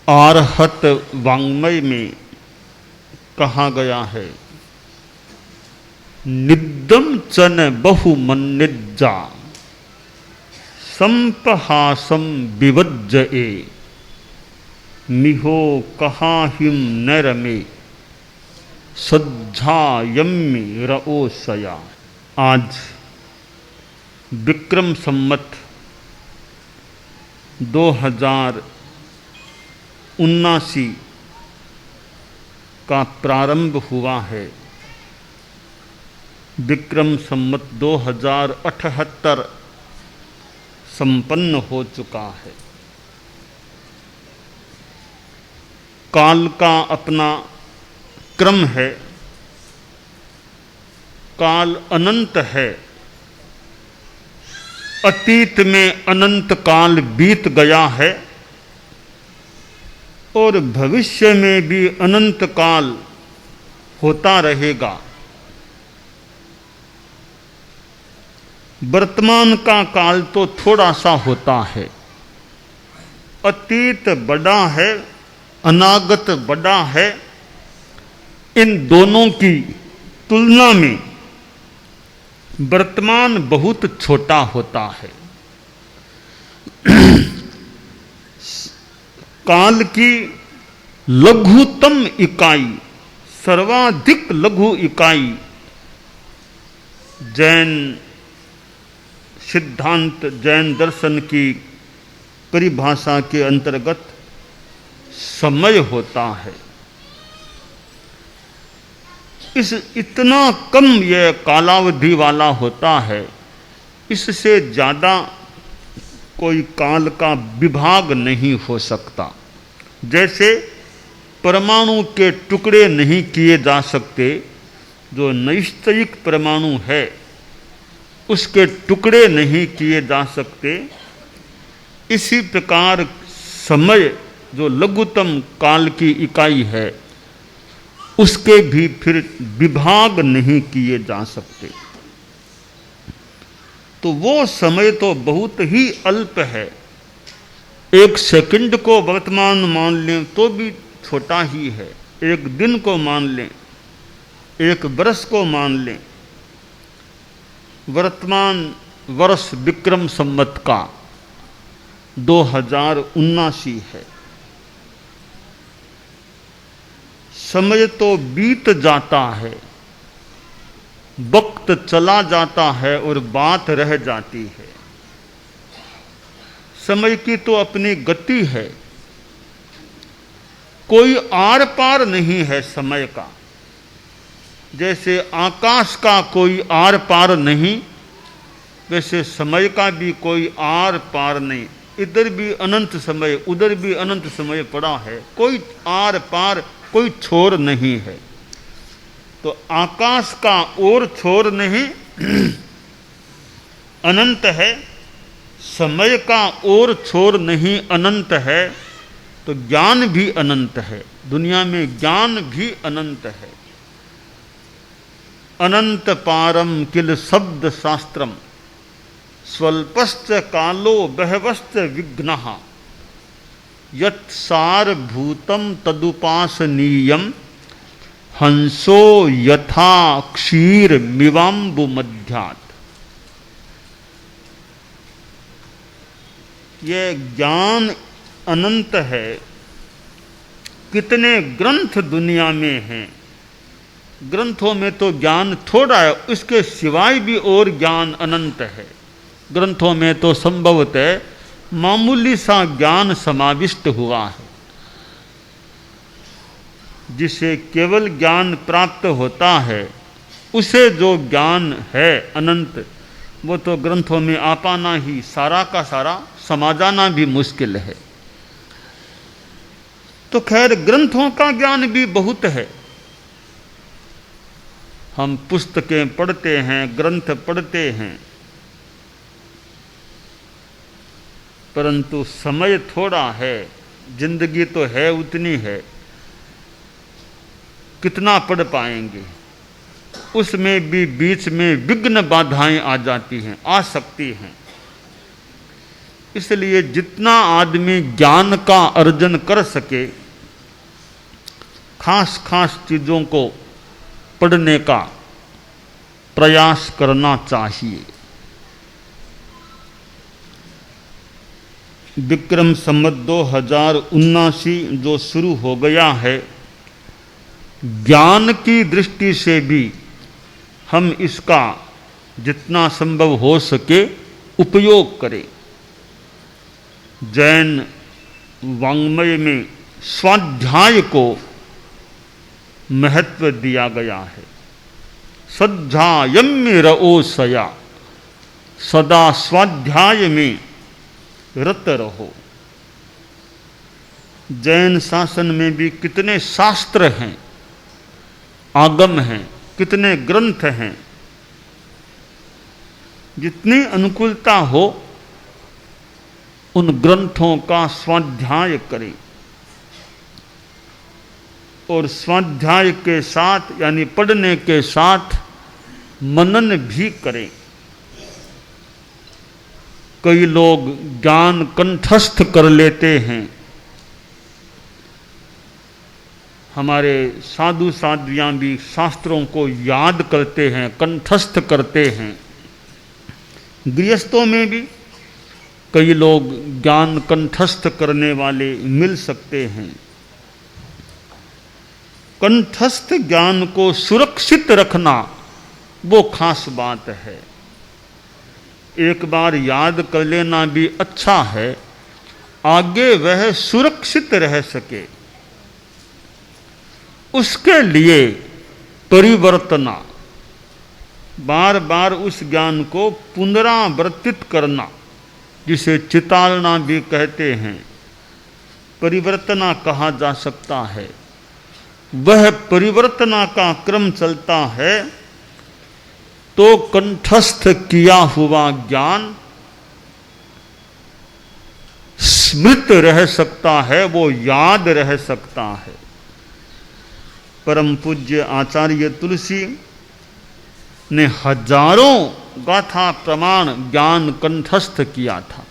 आर्हत वाङ्मय में कहा गया है, निद्दम चन बहुमन्निज्जा संपहासम विवज्जए मिहो कहाहिम नरमे सज्जायम्मि रओसया। आज विक्रम संवत 2079 का प्रारंभ हुआ है। विक्रम संवत 2078 संपन्न हो चुका है। काल का अपना क्रम है, काल अनंत है। अतीत में अनंत काल बीत गया है और भविष्य में भी अनंत काल होता रहेगा। वर्तमान का काल तो थोड़ा सा होता है। अतीत बड़ा है, अनागत बड़ा है। इन दोनों की तुलना में वर्तमान बहुत छोटा होता है। काल की लघुतम इकाई, सर्वाधिक लघु इकाई जैन सिद्धांत, जैन दर्शन की परिभाषा के अंतर्गत समय होता है। इस इतना कम यह कालावधि वाला होता है, इससे ज़्यादा कोई काल का विभाग नहीं हो सकता। जैसे परमाणु के टुकड़े नहीं किए जा सकते, जो नैश्चयिक परमाणु है उसके टुकड़े नहीं किए जा सकते, इसी प्रकार समय जो लघुतम काल की इकाई है उसके भी फिर विभाग नहीं किए जा सकते। तो वो समय तो बहुत ही अल्प है। एक सेकंड को वर्तमान मान लें तो भी छोटा ही है। एक दिन को मान लें, एक वर्ष को मान लें। वर्तमान वर्ष विक्रम संवत का 2079 है। समय तो बीत जाता है, वक्त चला जाता है और बात रह जाती है। समय की तो अपनी गति है, कोई आर पार नहीं है समय का। जैसे आकाश का कोई आर पार नहीं, वैसे समय का भी कोई आर पार नहीं। इधर भी अनंत समय, उधर भी अनंत समय पड़ा है, कोई आर पार, कोई छोर नहीं है। तो आकाश का और छोर नहीं अनंत है, समय का और छोर नहीं अनंत है। तो ज्ञान भी अनंत है, दुनिया में ज्ञान भी अनंत है। अनंत पारम किल शब्द शास्त्रम स्वल्पश्च कालो बहवश्च विघ्नः यत्सारभूतम तदुपासनीयम हंसो यथा क्षीर मिवाम्बु मध्यात्। ये ज्ञान अनंत है। कितने ग्रंथ दुनिया में हैं, ग्रंथों में तो ज्ञान थोड़ा है, इसके सिवाय भी और ज्ञान अनंत है। ग्रंथों में तो संभवतः मामूली सा ज्ञान समाविष्ट हुआ है। जिसे केवल ज्ञान प्राप्त होता है, उसे जो ज्ञान है अनंत, वो तो ग्रंथों में आ पाना ही, सारा का सारा समा जाना भी मुश्किल है। तो खैर ग्रंथों का ज्ञान भी बहुत है। हम पुस्तकें पढ़ते हैं, ग्रंथ पढ़ते हैं, परंतु समय थोड़ा है। जिंदगी तो है उतनी है, कितना पढ़ पाएंगे। उसमें भी बीच में विघ्न बाधाएं आ जाती हैं, आ सकती हैं। इसलिए जितना आदमी ज्ञान का अर्जन कर सके, खास खास चीज़ों को पढ़ने का प्रयास करना चाहिए। विक्रम संवत 2079 जो शुरू हो गया है, ज्ञान की दृष्टि से भी हम इसका जितना संभव हो सके उपयोग करें। जैन वाङ्मय में स्वाध्याय को महत्व दिया गया है। सध्यायम्य रओसया, सदा स्वाध्याय में रत रहो। जैन शासन में भी कितने शास्त्र हैं, आगम हैं, कितने ग्रंथ हैं। जितनी अनुकूलता हो उन ग्रंथों का स्वाध्याय करें, और स्वाध्याय के साथ यानी पढ़ने के साथ मनन भी करें। कई लोग ज्ञान कंठस्थ कर लेते हैं। हमारे साधु साध्वियाँ भी शास्त्रों को याद करते हैं, कंठस्थ करते हैं। गृहस्थों में भी कई लोग ज्ञान कंठस्थ करने वाले मिल सकते हैं। कंठस्थ ज्ञान को सुरक्षित रखना वो खास बात है। एक बार याद कर लेना भी अच्छा है, आगे वह सुरक्षित रह सके। उसके लिए परिवर्तना, बार बार उस ज्ञान को पुनरावर्तित करना, जिसे चितालना भी कहते हैं, परिवर्तना कहा जा सकता है। वह परिवर्तना का क्रम चलता है तो कंठस्थ किया हुआ ज्ञान स्मृत रह सकता है, वो याद रह सकता है। परम पूज्य आचार्य तुलसी ने हजारों गाथा प्रमाण ज्ञान कंठस्थ किया था।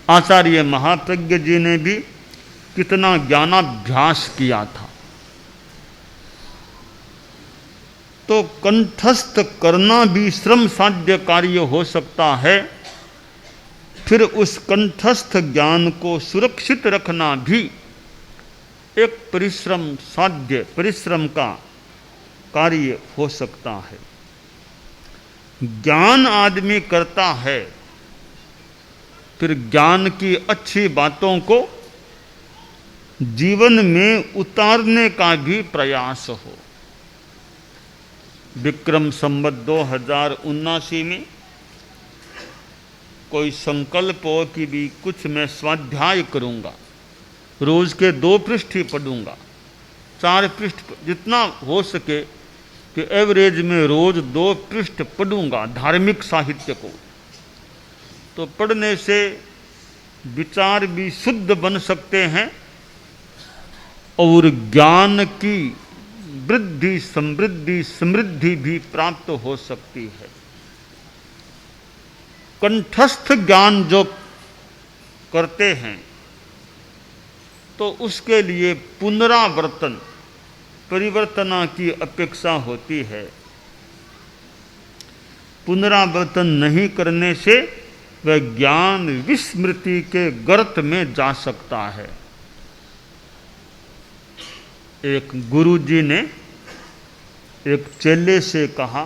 आचार्य महाप्रज्ञ जी ने भी कितना ज्ञानाभ्यास किया था। तो कंठस्थ करना भी श्रम साध्य कार्य हो सकता है। फिर उस कंठस्थ ज्ञान को सुरक्षित रखना भी एक परिश्रम साध्य, परिश्रम का कार्य हो सकता है। ज्ञान आदमी करता है, फिर ज्ञान की अच्छी बातों को जीवन में उतारने का भी प्रयास हो। विक्रम संवत 2079 में कोई संकल्प हो कि भी कुछ मैं स्वाध्याय करूंगा, रोज के 2 पृष्ठ ही पढ़ूंगा, 4 पृष्ठ जितना हो सके कि एवरेज में रोज 2 पृष्ठ पढ़ूंगा धार्मिक साहित्य को। तो पढ़ने से विचार भी शुद्ध बन सकते हैं और ज्ञान की वृद्धि, समृद्धि, समृद्धि भी प्राप्त हो सकती है। कंठस्थ ज्ञान जो करते हैं तो उसके लिए पुनरावर्तन, परिवर्तना की अपेक्षा होती है। पुनरावर्तन नहीं करने से वह ज्ञान विस्मृति के गर्त में जा सकता है। एक गुरुजी ने एक चेले से कहा,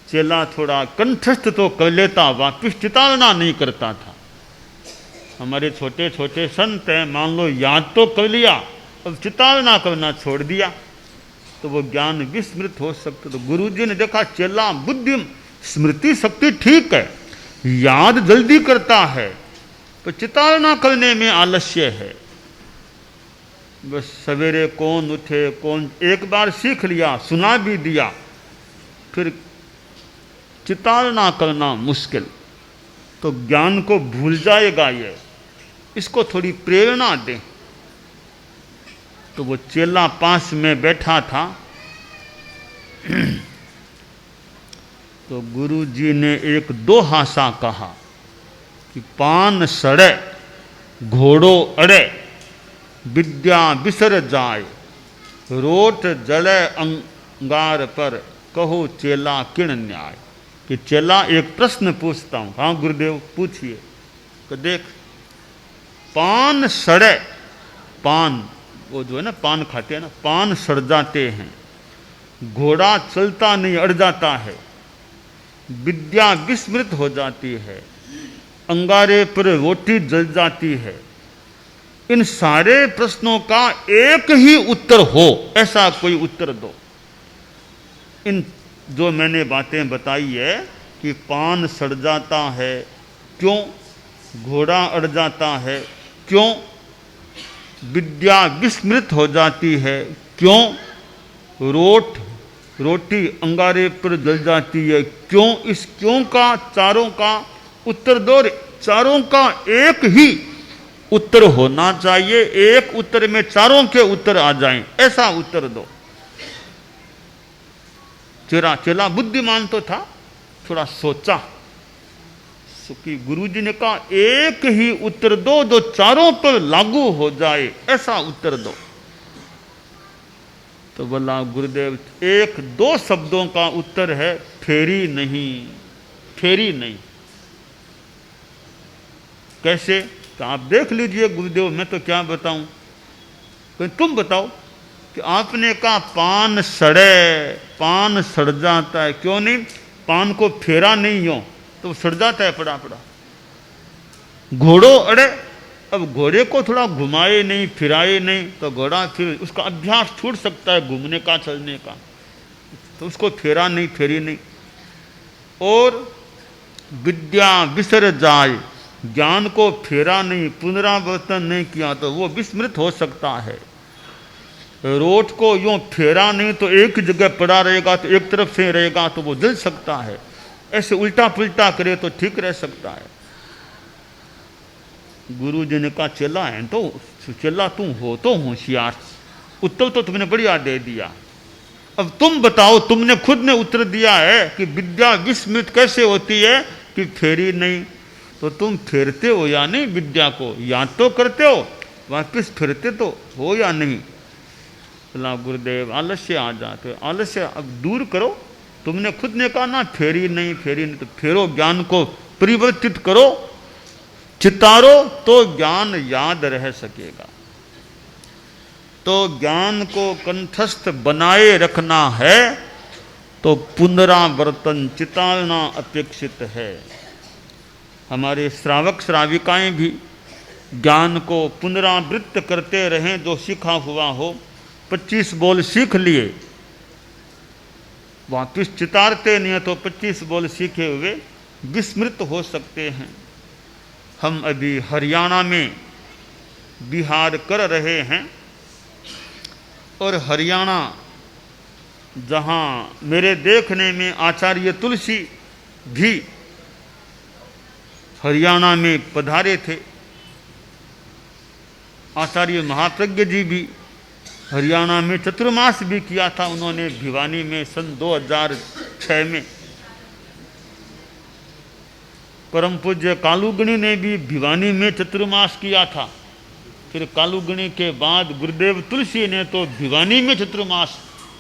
चेला थोड़ा कंठस्थ तो कर लेता, वापिस चितालना नहीं करता था। हमारे छोटे छोटे संत हैं, मान लो याद तो कर लिया, अब चितालना करना छोड़ दिया तो वो ज्ञान विस्मृत हो सकता। तो गुरुजी ने देखा चेला बुद्धि स्मृति शक्ति ठीक है, याद जल्दी करता है, तो चितालना करने में आलस्य है। बस सवेरे कौन उठे, कौन, एक बार सीख लिया, सुना भी दिया, फिर चितालना करना मुश्किल, तो ज्ञान को भूल जाएगा। ये इसको थोड़ी प्रेरणा दें। तो वो चेला पास में बैठा था। तो गुरु जी ने एक दोहा सा कहा कि पान सड़े घोड़ो अड़े विद्या बिसर जाए, रोट जले अंगार पर कहो चेला किण न्याय। कि चेला एक प्रश्न पूछता हूं। हाँ गुरुदेव पूछिए। तो देख, पान सड़े, पान वो जो है ना पान खाते हैं ना, पान सड़ जाते हैं, घोड़ा चलता नहीं अड़ जाता है, विद्या विस्मृत हो जाती है, अंगारे पर रोटी जल जाती है। इन सारे प्रश्नों का एक ही उत्तर हो, ऐसा कोई उत्तर दो। इन जो मैंने बातें बताई है कि पान सड़ जाता है क्यों, घोड़ा अड़ जाता है क्यों, विद्या विस्मृत हो जाती है क्यों, रोटी अंगारे पर जल जाती है क्यों, इस क्यों का चारों का उत्तर दो। चारों का एक ही उत्तर होना चाहिए, एक उत्तर में चारों के उत्तर आ जाएं, ऐसा उत्तर दो। चेला बुद्धिमान तो था, थोड़ा सोचा कि गुरुजी ने कहा एक ही उत्तर दो जो चारों पर लागू हो जाए, ऐसा उत्तर दो। तो बोला गुरुदेव एक दो शब्दों का उत्तर है, फेरी नहीं, फेरी नहीं। कैसे? तो आप देख लीजिए गुरुदेव, मैं तो क्या बताऊं, तो तुम बताओ। कि आपने कहा पान सड़े, पान सड़ जाता है, क्यों नहीं? पान को फेरा नहीं हो तो सड़ जाता है पड़ा पड़ा। घोड़ो अड़े, अब घोड़े को थोड़ा घुमाए नहीं फिराए नहीं तो घोड़ा फिर उसका अभ्यास छूट सकता है घूमने का चलने का, तो उसको फेरा नहीं फेरी नहीं। और विद्या बिसर जाए, ज्ञान को फेरा नहीं पुनरावर्तन नहीं किया तो वो विस्मृत हो सकता है। रोट को यूं फेरा नहीं तो एक जगह पड़ा रहेगा, तो एक तरफ से रहेगा तो वो जल सकता है, ऐसे उल्टा पुल्टा करे तो ठीक रह सकता है। गुरु जी ने कहा चेला है तो चेला तू हो तो होशियार, उत्तर तो तुमने बढ़िया दे दिया। अब तुम बताओ, तुमने खुद ने उत्तर दिया है कि विद्या विस्मृत कैसे होती है कि फेरी नहीं, तो तुम फेरते हो या नहीं विद्या को, याद तो करते हो, वापिस फिरते तो हो या नहीं? बोला गुरुदेव आलस्य आ जाते, आलस्य अब दूर करो, तुमने खुद ने कहा ना फेरी नहीं फेरी नहीं, तो फेरो, ज्ञान को परिवर्तित करो, चितारो तो ज्ञान याद रह सकेगा। तो ज्ञान को कंठस्थ बनाए रखना है तो पुनरावर्तन चितारना अपेक्षित है। हमारे श्रावक श्राविकाएं भी ज्ञान को पुनरावृत्त करते रहें, जो सीखा हुआ हो। 25 बोल सीख लिए, वापिस चितारते नहीं है तो 25 बोल सीखे हुए विस्मृत हो सकते हैं। हम अभी हरियाणा में विहार कर रहे हैं, और हरियाणा जहाँ मेरे देखने में आचार्य तुलसी भी हरियाणा में पधारे थे, आचार्य महाप्रज्ञ जी भी हरियाणा में चतुर्मास भी किया था उन्होंने भिवानी में सन 2006 में। परम पूज्य कालूगणी ने भी भिवानी में चतुर्मास किया था। फिर कालूगणी के बाद गुरुदेव तुलसी ने तो भिवानी में चतुर्मास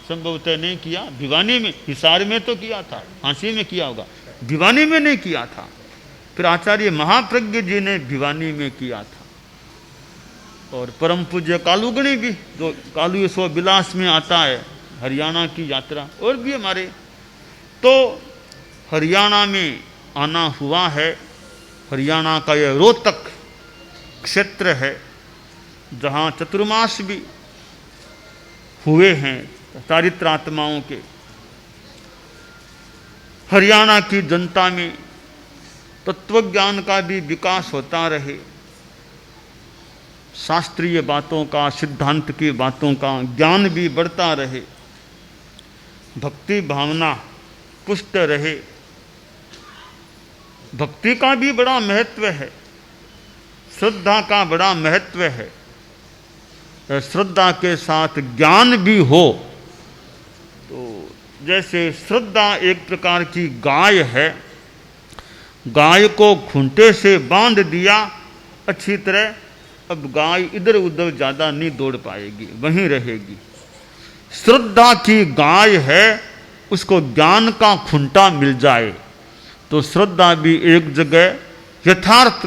संभवतः नहीं किया, भिवानी में, हिसार में तो किया था, हांसी में किया होगा, भिवानी में नहीं किया था। फिर आचार्य महाप्रज्ञ जी ने भिवानी में किया था। और परम पूज्य कालूगणी भी, जो कालू सो विलास में आता है हरियाणा की यात्रा, और भी हमारे, तो हरियाणा में आना हुआ है। हरियाणा का यह रोहतक क्षेत्र है जहाँ चतुर्मास भी हुए हैं चारित्रात्माओं के। हरियाणा की जनता में तत्वज्ञान का भी विकास होता रहे, शास्त्रीय बातों का, सिद्धांत की बातों का ज्ञान भी बढ़ता रहे, भक्ति भावना पुष्ट रहे। भक्ति का भी बड़ा महत्व है, श्रद्धा का बड़ा महत्व है। श्रद्धा के साथ ज्ञान भी हो। तो जैसे श्रद्धा एक प्रकार की गाय है, गाय को खूंटे से बांध दिया अच्छी तरह, अब गाय इधर उधर ज़्यादा नहीं दौड़ पाएगी, वहीं रहेगी। श्रद्धा की गाय है, उसको ज्ञान का खूंटा मिल जाए तो श्रद्धा भी एक जगह यथार्थ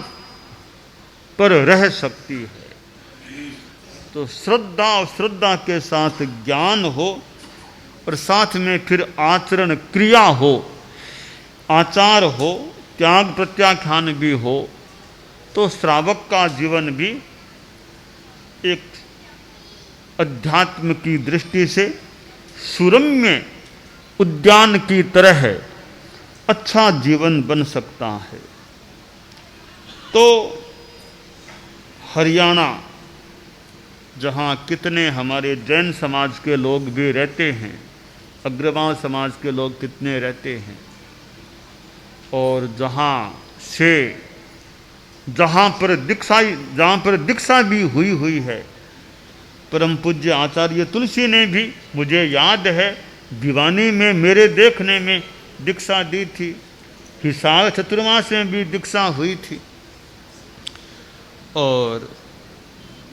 पर रह सकती है। तो श्रद्धा और श्रद्धा के साथ ज्ञान हो और साथ में फिर आचरण क्रिया हो, आचार हो, त्याग प्रत्याख्यान भी हो, तो श्रावक का जीवन भी एक अध्यात्म की दृष्टि से सुरम्य उद्यान की तरह अच्छा जीवन बन सकता है। तो हरियाणा, जहाँ कितने हमारे जैन समाज के लोग भी रहते हैं, अग्रवाल समाज के लोग कितने रहते हैं, और जहाँ पर दीक्षा भी हुई है, परम पूज्य आचार्य तुलसी ने भी, मुझे याद है, दीवानी में मेरे देखने में दीक्षा दी थी, हिसार चतुर्मास में भी दीक्षा हुई थी। और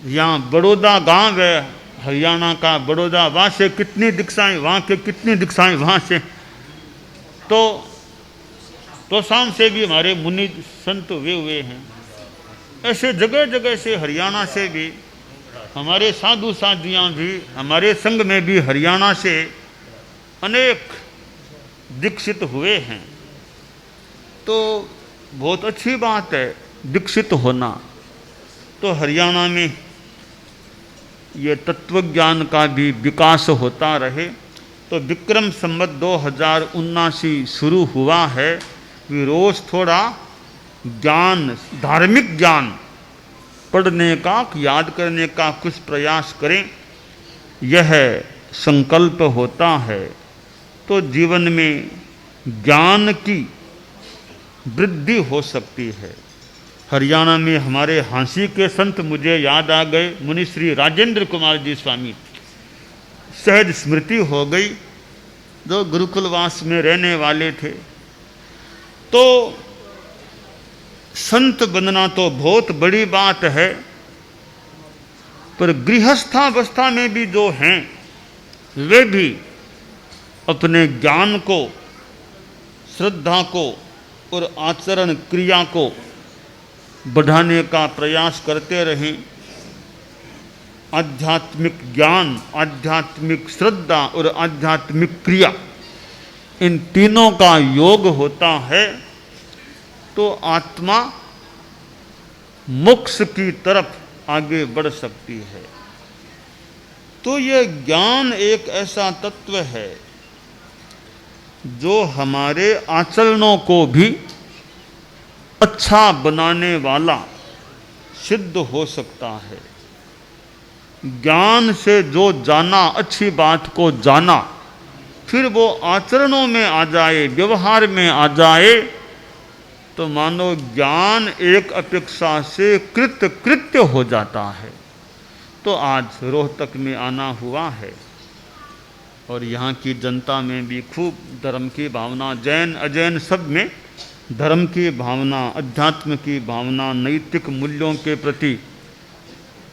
यहाँ बड़ौदा गांव है, हरियाणा का बड़ौदा, वहाँ से कितनी दीक्षाएँ, वहाँ के कितनी दीक्षाएँ वहाँ से। तो शाम से भी हमारे मुनि संत हुए हैं। ऐसे जगह जगह से हरियाणा से भी हमारे साधु साधियाँ भी, हमारे संघ में भी हरियाणा से अनेक दीक्षित हुए हैं। तो बहुत अच्छी बात है दीक्षित होना। तो हरियाणा में ये तत्वज्ञान का भी विकास होता रहे। तो विक्रम संवत 2079 शुरू हुआ है कि रोज़ थोड़ा ज्ञान, धार्मिक ज्ञान पढ़ने का, याद करने का कुछ प्रयास करें, यह संकल्प होता है। तो जीवन में ज्ञान की वृद्धि हो सकती है। हरियाणा में हमारे हांसी के संत मुझे याद आ गए, मुनि श्री राजेंद्र कुमार जी स्वामी, सहज स्मृति हो गई, जो गुरुकुलवास में रहने वाले थे। तो संत बनना तो बहुत बड़ी बात है, पर गृहस्थावस्था में भी जो हैं वे भी अपने ज्ञान को, श्रद्धा को और आचरण क्रिया को बढ़ाने का प्रयास करते रहें। आध्यात्मिक ज्ञान, आध्यात्मिक श्रद्धा और आध्यात्मिक क्रिया, इन तीनों का योग होता है तो आत्मा मोक्ष की तरफ आगे बढ़ सकती है। तो यह ज्ञान एक ऐसा तत्व है जो हमारे आचरणों को भी अच्छा बनाने वाला सिद्ध हो सकता है। ज्ञान से जो जाना, अच्छी बात को जाना, फिर वो आचरणों में आ जाए, व्यवहार में आ जाए, तो मानो ज्ञान एक अपेक्षा से कृत्य हो जाता है। तो आज रोहतक में आना हुआ है और यहाँ की जनता में भी खूब धर्म की भावना, जैन अजैन सब में धर्म की भावना, अध्यात्म की भावना, नैतिक मूल्यों के प्रति,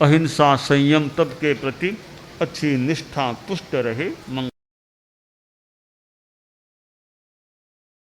अहिंसा, संयम, तब के प्रति अच्छी निष्ठा पुष्ट रहे।